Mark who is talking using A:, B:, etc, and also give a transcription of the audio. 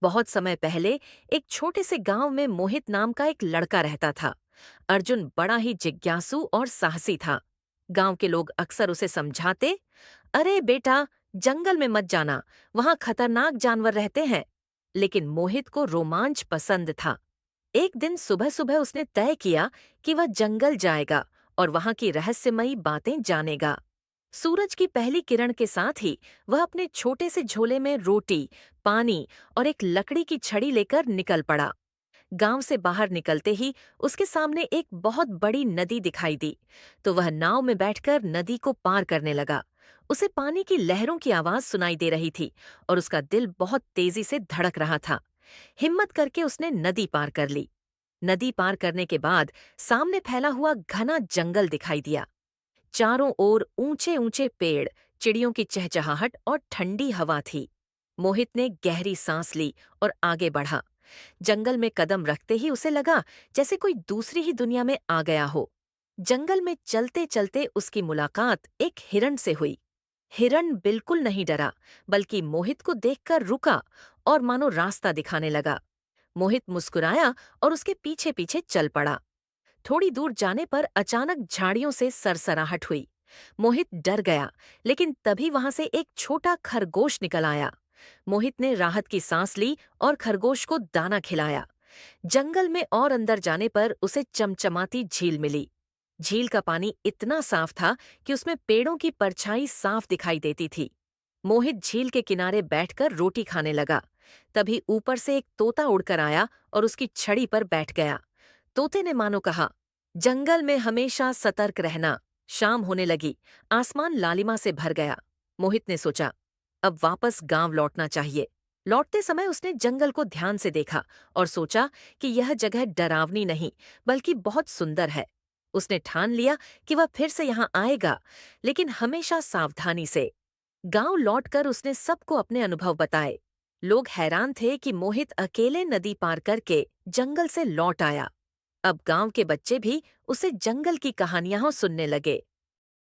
A: बहुत समय पहले एक छोटे से गांव में मोहित नाम का एक लड़का रहता था। अर्जुन बड़ा ही जिज्ञासु और साहसी था। गांव के लोग अक्सर उसे समझाते, अरे बेटा, जंगल में मत जाना, वहां खतरनाक जानवर रहते हैं। लेकिन मोहित को रोमांच पसंद था। एक दिन सुबह सुबह उसने तय किया कि वह जंगल जाएगा और वहां की रहस्यमयी बातें जानेगा। सूरज की पहली किरण के साथ ही वह अपने छोटे से झोले में रोटी, पानी और एक लकड़ी की छड़ी लेकर निकल पड़ा। गांव से बाहर निकलते ही उसके सामने एक बहुत बड़ी नदी दिखाई दी, तो वह नाव में बैठकर नदी को पार करने लगा। उसे पानी की लहरों की आवाज सुनाई दे रही थी और उसका दिल बहुत तेजी से धड़क रहा था। हिम्मत करके उसने नदी पार कर ली। नदी पार करने के बाद सामने फैला हुआ घना जंगल दिखाई दिया। चारों ओर ऊंचे ऊंचे पेड़, चिड़ियों की चहचहाहट और ठंडी हवा थी। मोहित ने गहरी सांस ली और आगे बढ़ा। जंगल में कदम रखते ही उसे लगा जैसे कोई दूसरी ही दुनिया में आ गया हो। जंगल में चलते चलते उसकी मुलाकात एक हिरण से हुई। हिरण बिल्कुल नहीं डरा, बल्कि मोहित को देखकर रुका और मानो रास्ता दिखाने लगा। मोहित मुस्कुराया और उसके पीछे पीछे चल पड़ा। थोड़ी दूर जाने पर अचानक झाड़ियों से सरसराहट हुई। मोहित डर गया, लेकिन तभी वहां से एक छोटा खरगोश निकल आया। मोहित ने राहत की सांस ली और खरगोश को दाना खिलाया। जंगल में और अंदर जाने पर उसे चमचमाती झील मिली। झील का पानी इतना साफ था कि उसमें पेड़ों की परछाई साफ दिखाई देती थी। मोहित झील के किनारे बैठकर रोटी खाने लगा। तभी ऊपर से एक तोता उड़कर आया और उसकी छड़ी पर बैठ गया। तोते ने मानो कहा, जंगल में हमेशा सतर्क रहना। शाम होने लगी, आसमान लालिमा से भर गया। मोहित ने सोचा, अब वापस गांव लौटना चाहिए। लौटते समय उसने जंगल को ध्यान से देखा और सोचा कि यह जगह डरावनी नहीं, बल्कि बहुत सुंदर है। उसने ठान लिया कि वह फिर से यहाँ आएगा, लेकिन हमेशा सावधानी से। गांव लौटकर उसने सबको अपने अनुभव बताए। लोग हैरान थे कि मोहित अकेले नदी पार करके जंगल से लौट आया। अब गांव के बच्चे भी उसे जंगल की कहानियां सुनने लगे।